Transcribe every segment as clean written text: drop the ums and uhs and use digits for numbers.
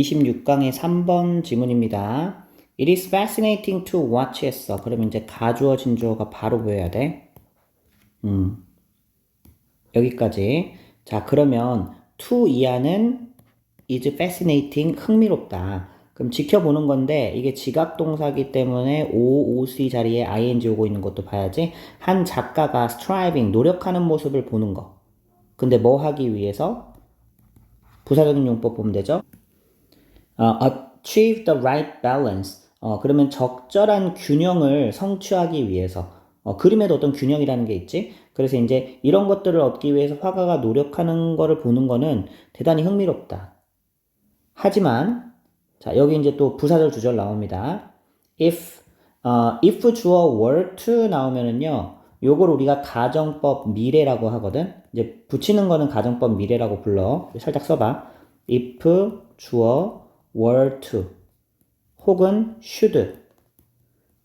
26강의 3번 지문입니다. It is fascinating to watch 했어. 그러면 이제 가주어 진주어가 바로 보여야 돼. 여기까지. 자, 그러면 to 이하는 is fascinating, 흥미롭다. 그럼 지켜보는 건데 이게 지각동사기 때문에 OOC 자리에 ing 오고 있는 것도 봐야지. 한 작가가 striving, 노력하는 모습을 보는 거. 근데 뭐 하기 위해서? 부사적인 용법 보면 되죠. achieve the right balance. 그러면 적절한 균형을 성취하기 위해서. 그림에도 어떤 균형이라는 게 있지. 그래서 이제 이런 것들을 얻기 위해서 화가가 노력하는 거를 보는 거는 대단히 흥미롭다. 하지만 자, 여기 이제 또 부사절 두 절 나옵니다. if 주어 were to 나오면은요. 요걸 우리가 가정법 미래라고 하거든. 이제 붙이는 거는 가정법 미래라고 불러. 살짝 써봐. if 주어 were to 혹은 should.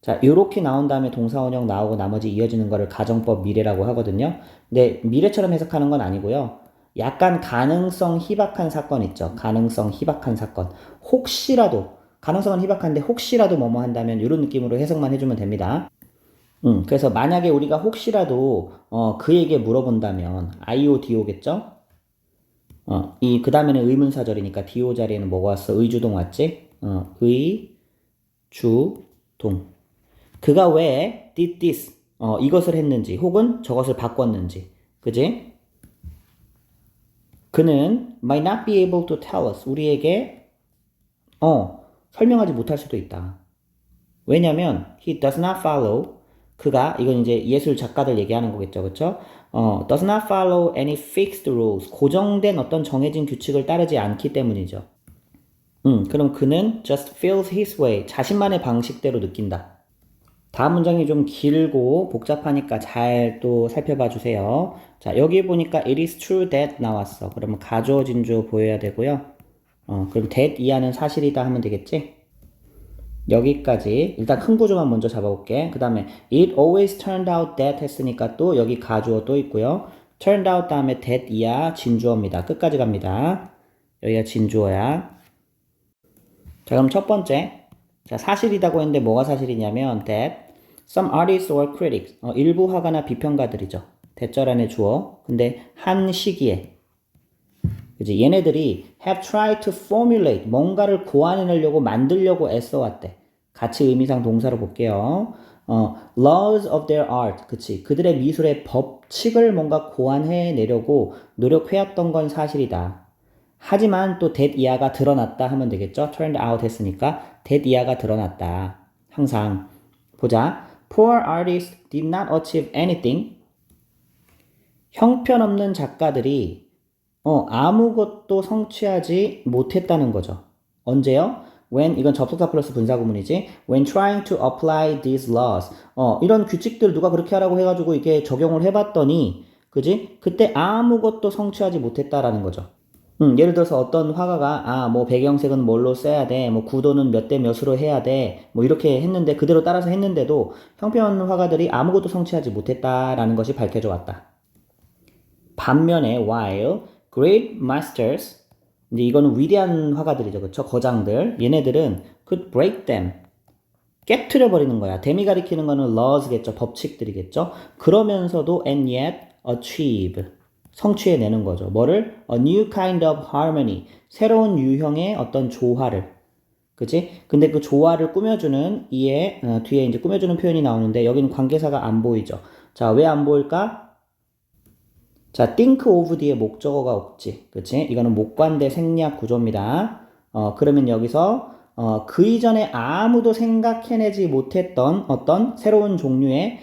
자, 요렇게 나온 다음에 동사원형 나오고 나머지 이어지는 거를 가정법 미래라고 하거든요. 근데 미래처럼 해석하는 건 아니고요. 약간 가능성 희박한 사건 있죠. 가능성 희박한 사건. 혹시라도, 가능성은 희박한데 혹시라도 뭐뭐 한다면 이런 느낌으로 해석만 해주면 됩니다. 그래서 만약에 우리가 혹시라도 그에게 물어본다면 IODO겠죠? 그 다음에는 의문사절이니까 DO 자리에는 뭐가 왔어? 의주동 왔지? 의주동. 그가 왜 did this, 이것을 했는지 혹은 저것을 바꿨는지. 그지? 그는 might not be able to tell us. 우리에게 설명하지 못할 수도 있다. 왜냐면 he does not follow. 그가, 이건 이제 예술 작가들 얘기하는 거겠죠. 그쵸? does not follow any fixed rules. 고정된 어떤 정해진 규칙을 따르지 않기 때문이죠. 그럼 그는 just feels his way. 자신만의 방식대로 느낀다. 다음 문장이 좀 길고 복잡하니까 잘 또 살펴봐 주세요. 자, 여기 보니까 it is true that 나왔어. 그러면 가주어 진주어 보여야 되고요. 그럼 that 이하는 사실이다 하면 되겠지? 여기까지 일단 큰 구조만 먼저 잡아볼게. 그 다음에 it always turned out that 했으니까 또 여기 가주어 또 있고요. turned out 다음에 that 이하 진주어입니다. 끝까지 갑니다. 여기가 진주어야. 자, 그럼 첫 번째. 자, 사실이라고 했는데 뭐가 사실이냐면 that some artists or critics, 일부 화가나 비평가들이죠. 대절 안에 주어. 근데 한 시기에 그지? 얘네들이 have tried to formulate, 뭔가를 고안해내려고 만들려고 애써왔대. 같이 의미상 동사로 볼게요. laws of their art, 그치? 그들의 미술의 법칙을 뭔가 고안해내려고 노력해왔던 건 사실이다. 하지만 또 that 이하가 드러났다 하면 되겠죠? turned out 했으니까 that 이하가 드러났다. 항상 보자. Poor artists did not achieve anything. 형편없는 작가들이 아무것도 성취하지 못했다는 거죠. 언제요? When, 이건 접속사 플러스 분사구문이지. When trying to apply these laws. 이런 규칙들 누가 그렇게 하라고 해가지고 이게 적용을 해봤더니, 그지? 그때 아무것도 성취하지 못했다라는 거죠. 예를 들어서 어떤 화가가 뭐 배경색은 뭘로 써야 돼, 뭐 구도는 몇 대 몇으로 해야 돼, 뭐 이렇게 했는데 그대로 따라서 했는데도 형편 화가들이 아무것도 성취하지 못했다라는 것이 밝혀져 왔다. 반면에 while great masters, 이제 이거는 위대한 화가들이죠, 그렇죠? 거장들, 얘네들은 could break them, 깨트려 버리는 거야. 댐이 가리키는 거는 laws겠죠, 법칙들이겠죠. 그러면서도 and yet achieve, 성취해내는 거죠. 뭐를? A new kind of harmony. 새로운 유형의 어떤 조화를. 그치? 근데 그 조화를 꾸며주는 이에 뒤에 이제 꾸며주는 표현이 나오는데 여기는 관계사가 안 보이죠. 자, 왜 안 보일까? 자, think of 뒤에 목적어가 없지. 그치? 이거는 목관대 생략 구조입니다. 그러면 여기서 그 이전에 아무도 생각해내지 못했던 어떤 새로운 종류의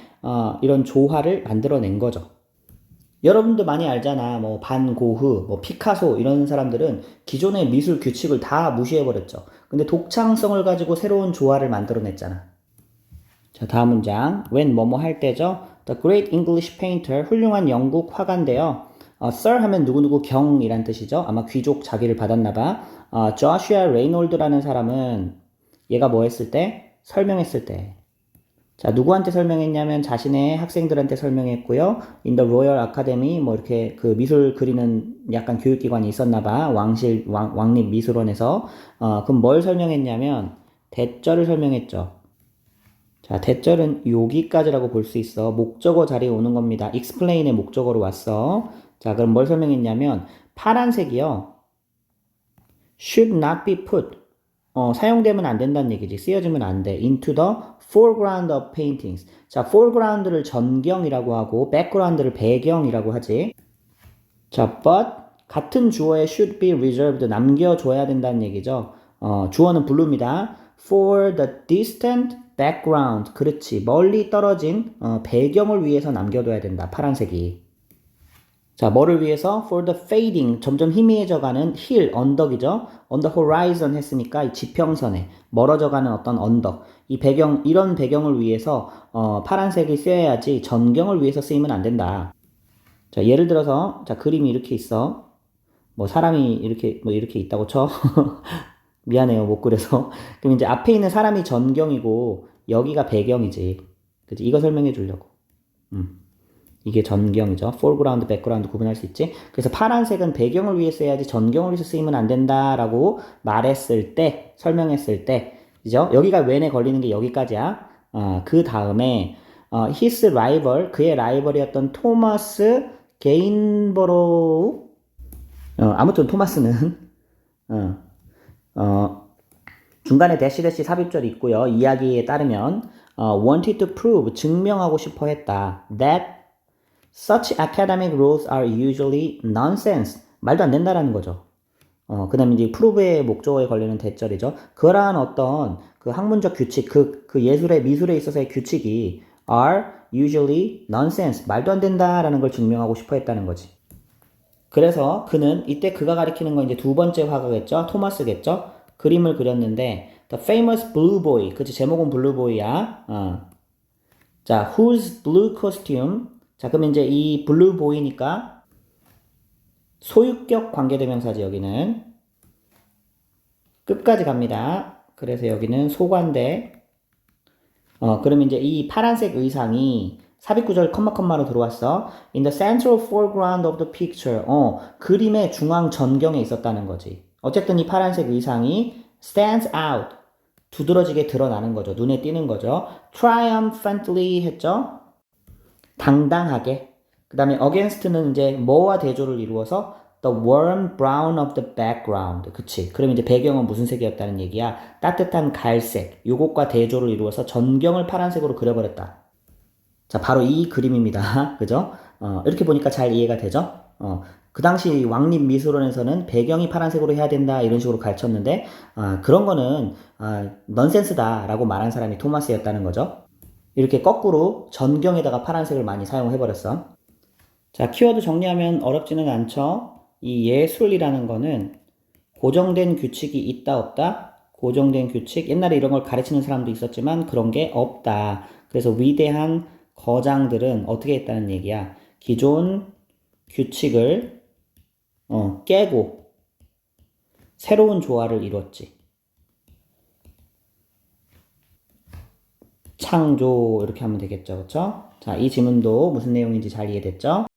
이런 조화를 만들어낸 거죠. 여러분도 많이 알잖아. 뭐 반 고흐, 뭐 피카소 이런 사람들은 기존의 미술 규칙을 다 무시해버렸죠. 근데 독창성을 가지고 새로운 조화를 만들어냈잖아. 자, 다음 문장. when 뭐뭐 할 때죠. The great English painter, 훌륭한 영국 화가인데요. Sir 하면 누구누구 경이란 뜻이죠. 아마 귀족 자기를 받았나봐. Joshua Reynold라는 사람은 얘가 뭐 했을 때? 설명했을 때. 자, 누구한테 설명했냐면 자신의 학생들한테 설명했고요. In the Royal Academy 뭐 이렇게 그 미술 그리는 약간 교육기관이 있었나 봐. 왕립 미술원에서. 그럼 뭘 설명했냐면 대절을 설명했죠. 자, 대절은 여기까지라고 볼 수 있어. 목적어 자리에 오는 겁니다. explain의 목적어로 왔어. 자, 그럼 뭘 설명했냐면 파란색이요. should not be put. 사용되면 안 된다는 얘기지. 쓰여지면 안 돼. into the foreground of paintings. 자, foreground를 전경이라고 하고 background를 배경이라고 하지. 자, but 같은 주어에 should be reserved 남겨줘야 된다는 얘기죠. 주어는 blue입니다. for the distant background. 그렇지. 멀리 떨어진 배경을 위해서 남겨둬야 된다. 파란색이. 자, 뭐를 위해서? For the fading, 점점 희미해져가는 hill, 언덕이죠. On the horizon 했으니까 이 지평선에 멀어져가는 어떤 언덕. 이 배경, 이런 배경을 위해서 파란색이 쓰여야지 전경을 위해서 쓰이면 안 된다. 자, 예를 들어서 자, 그림이 이렇게 있어. 뭐 사람이 이렇게 있다고 쳐. 미안해요, 못 그려서. 그럼 이제 앞에 있는 사람이 전경이고 여기가 배경이지. 그치? 이거 설명해 주려고. 이게 전경이죠. foreground, background 구분할 수 있지. 그래서 파란색은 배경을 위해 써야지 전경을 위해서 쓰이면 안 된다라고 말했을 때, 설명했을 때, 그죠? 여기가 when에 걸리는 게 여기까지야. 그 다음에 his rival, 그의 라이벌이었던 토마스 게인버로우, 아무튼 토마스는 중간에 대시 삽입절이 있고요. 이야기에 따르면 wanted to prove, 증명하고 싶어 했다. that Such academic rules are usually nonsense. 말도 안 된다라는 거죠. 그 다음에 이제 prove의 목적어에 걸리는 대절이죠. 그러한 어떤 그 학문적 규칙, 그 미술에 있어서의 규칙이 are usually nonsense. 말도 안 된다라는 걸 증명하고 싶어 했다는 거지. 그래서 그는 이때 그가 가리키는 건 이제 두 번째 화가겠죠. 토마스겠죠. 그림을 그렸는데 The famous blue boy. 그치, 제목은 블루 보이야. 자, whose blue costume. 자, 그럼 이제 이 블루 보이니까 소유격 관계대명사지, 여기는. 끝까지 갑니다. 그래서 여기는 소관대. 그럼 이제 이 파란색 의상이 삽입구절 컴마로 들어왔어. In the central foreground of the picture. 그림의 중앙 전경에 있었다는 거지. 어쨌든 이 파란색 의상이 stands out. 두드러지게 드러나는 거죠. 눈에 띄는 거죠. triumphantly 했죠. 당당하게. 그 다음에 against는 이제 뭐와 대조를 이루어서 the warm brown of the background. 그치. 그럼 이제 배경은 무슨 색이었다는 얘기야? 따뜻한 갈색. 요것과 대조를 이루어서 전경을 파란색으로 그려버렸다. 자, 바로 이 그림입니다. 그죠? 이렇게 보니까 잘 이해가 되죠? 그 당시 왕립 미술원에서는 배경이 파란색으로 해야 된다 이런 식으로 가르쳤는데 그런 거는 넌센스다라고 말한 사람이 토마스였다는 거죠. 이렇게 거꾸로 전경에다가 파란색을 많이 사용해버렸어. 자, 키워드 정리하면 어렵지는 않죠. 이 예술이라는 거는 고정된 규칙이 있다 없다. 고정된 규칙. 옛날에 이런 걸 가르치는 사람도 있었지만 그런 게 없다. 그래서 위대한 거장들은 어떻게 했다는 얘기야. 기존 규칙을 깨고 새로운 조화를 이뤘지. 창조 이렇게 하면 되겠죠. 그렇죠? 자, 이 지문도 무슨 내용인지 잘 이해됐죠?